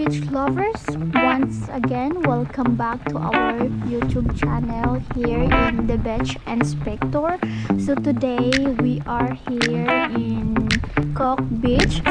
beach lovers, once again welcome back to our YouTube channel here in the beach inspector. So today we are here in Kok Beach.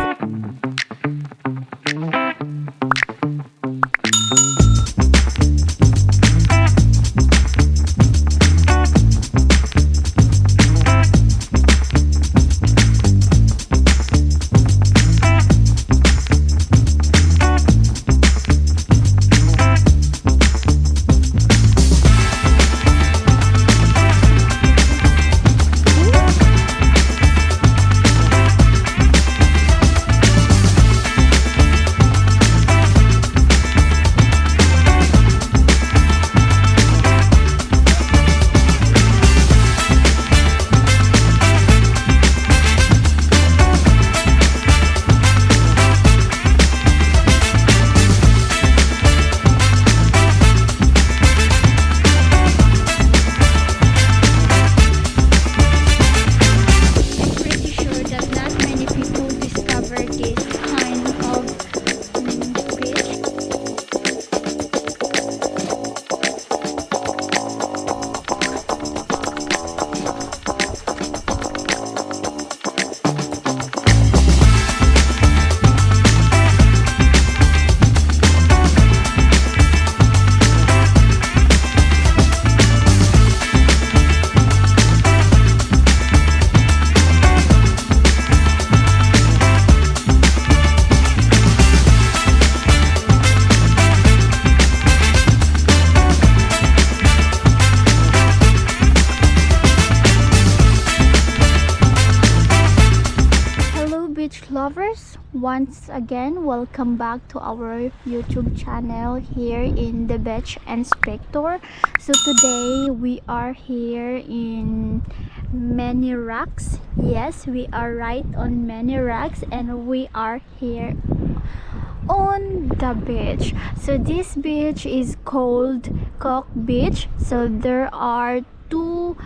Lovers, once again welcome back to our YouTube channel here in the beach inspector. So today we are here in many rocks. Yes, we are right on many rocks, and we are here on the beach. So this beach is called Kok Beach. So there are two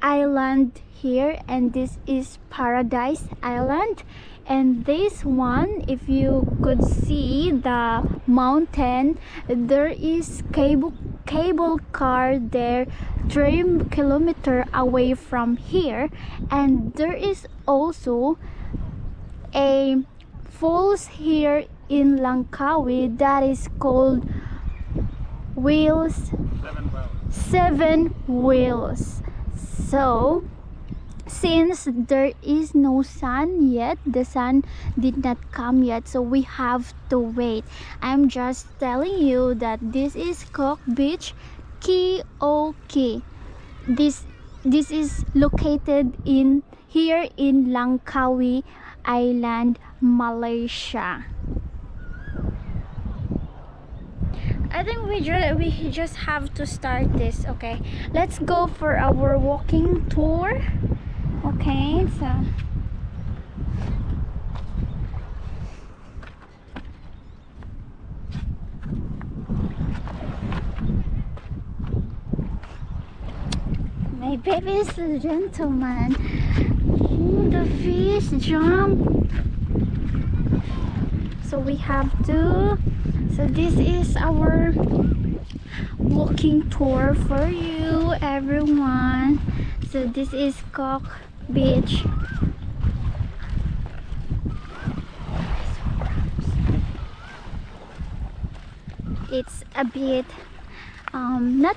island here, and this is Paradise Island, and this one, if you could see the mountain, there is cable car there 3 kilometers away from here, and there is also a falls here in Langkawi that is called seven wheels. So since there is no sun yet, the sun did not come yet, so we have to wait. I'm just telling you that this is Kok Beach, Kok. This is located here in Langkawi Island, Malaysia. I think we just have to start this. Okay, let's go for our walking tour. Okay, so my baby is a gentleman. Oh, the fish jump. So we have to. So this is our walking tour for you, everyone. So this is Kok Beach. It's a bit not,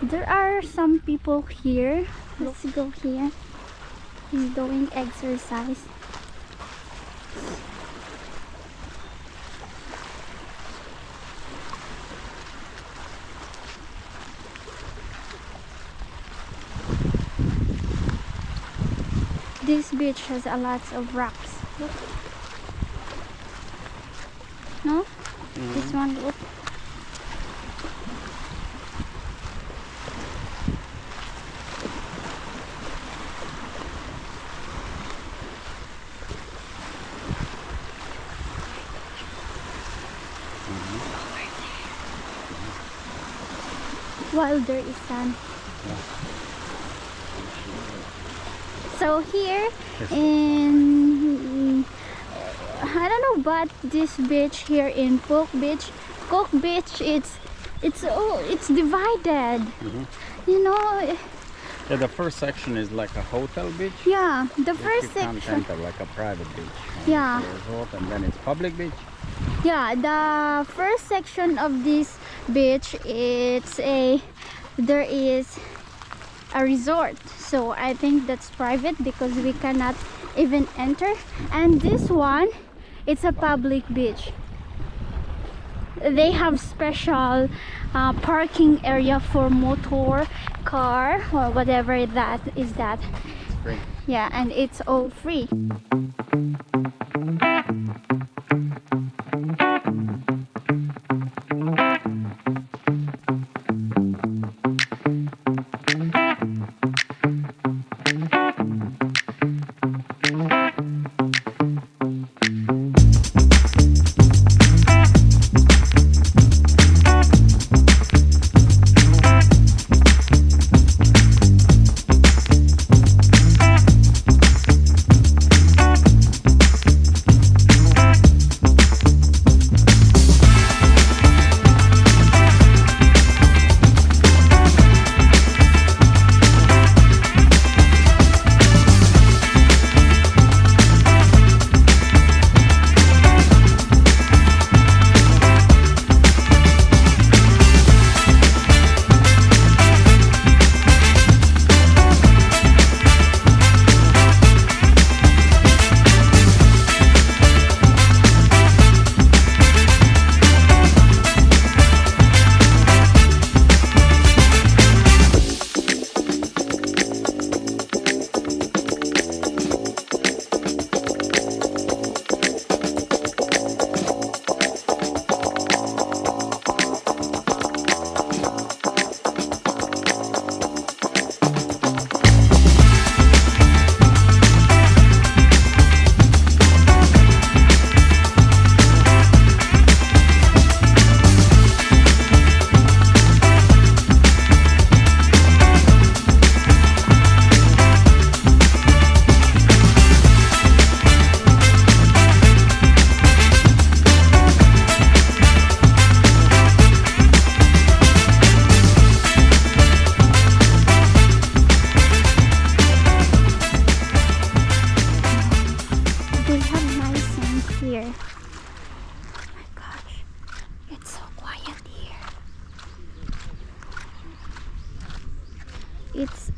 there are some people here. Let's go here. He's doing exercise. This beach has a lot of rocks. Look. No? This one, look. While there is sun. So here in I don't know, but this beach here in Kok Beach, it's divided. You know. Yeah, the first section is like a hotel beach. Yeah, the Which first you can't section. enter, like a private beach. Yeah. It's a resort, and then it's public beach. Yeah, the first section of this beach, there is a resort, so I think that's private because we cannot even enter. And this one, it's a public beach. They have special parking area for motor, car, or whatever that is. That Free. yeah, and it's all free.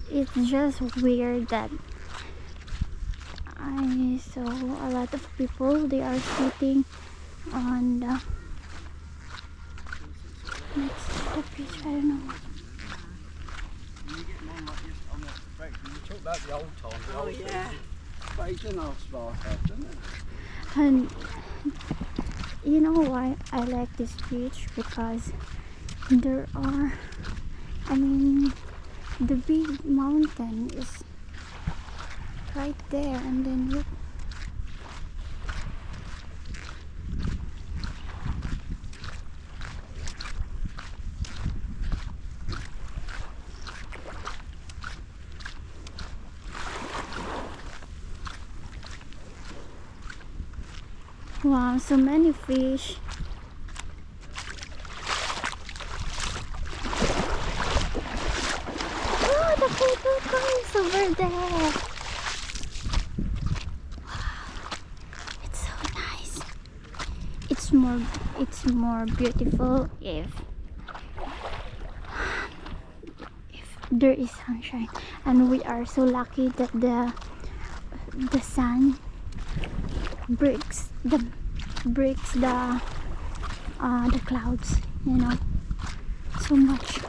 It's just weird that I saw a lot of people. They are sitting on the next to the beach. I don't know. Oh yeah. And you know why I like this beach? Because there are, I mean, the big mountain is right there, and then look. Wow, so many fish. Oh, the turquoise is over there. Wow, it's so nice. It's more beautiful if there is sunshine, and we are so lucky that the sun breaks the clouds, you know, so much.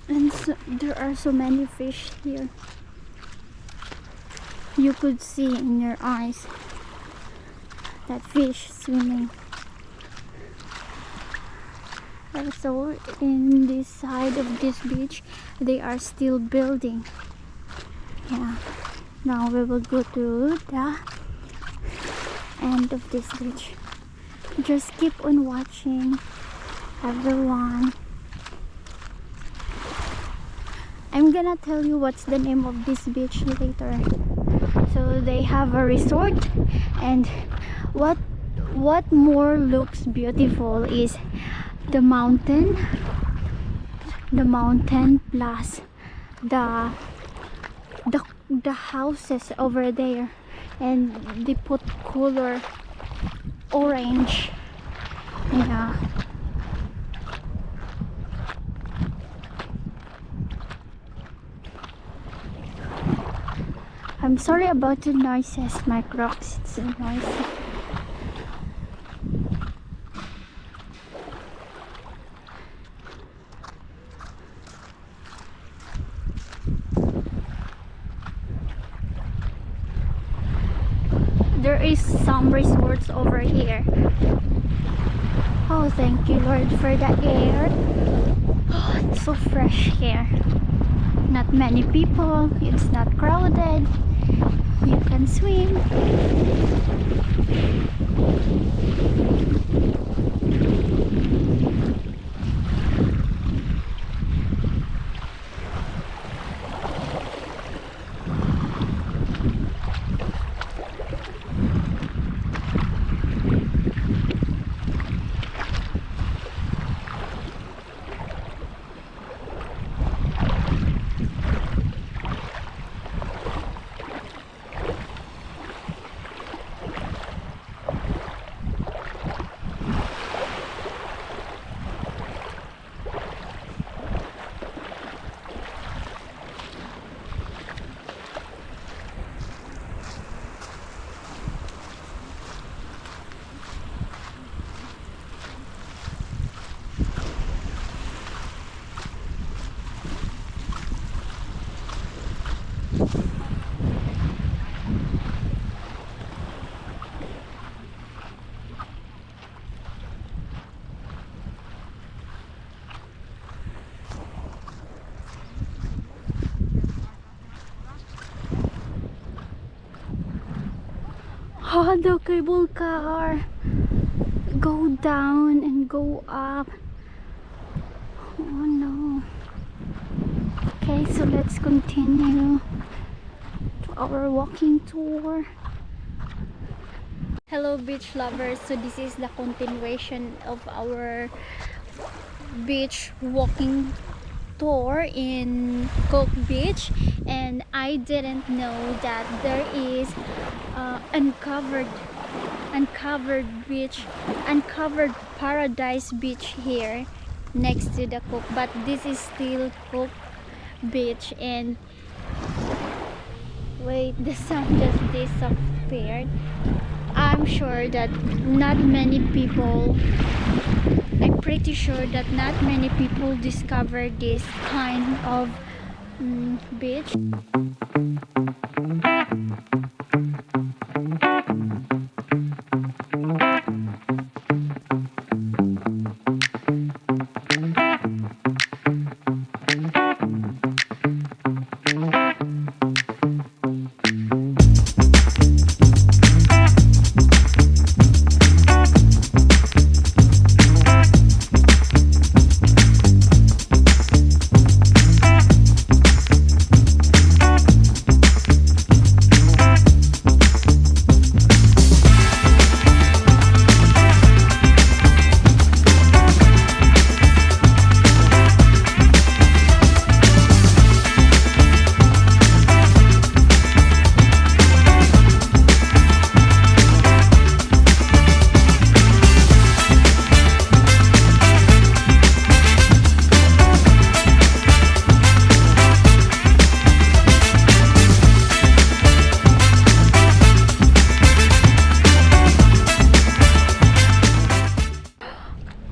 And so, there are so many fish here. You could see in your eyes that fish swimming. Also, in this side of this beach, they are still building. Yeah. Now we will go to the end of this beach. Just keep on watching, everyone. I'm gonna tell you what's the name of this beach later. So they have a resort, and what more looks beautiful is the mountain plus the houses over there, and they put color orange. Yeah, I'm sorry about the noises, my crocs, it's so noisy. There is some resorts over here. Oh, thank you Lord for the air. Oh, it's so fresh here. Not many people, it's not crowded. You can swim. Oh, the cable car go down and go up. Oh no. Okay, so let's continue to our walking tour. Hello beach lovers, so this is the continuation of our beach walking tour in Kok Beach, and I didn't know that there is uncovered paradise beach here next to the Kok, but this is still Kok Beach. And wait, the sun just disappeared. I'm sure that not many people, I'm pretty sure that not many people discover this kind of beach.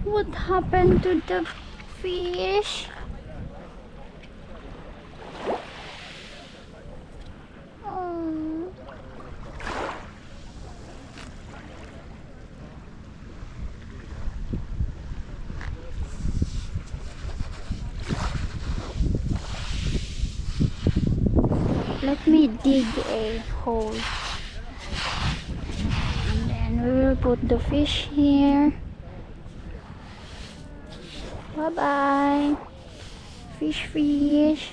What happened to the fish? Oh. Let me dig a hole, and then we will put the fish here. Bye bye, fish.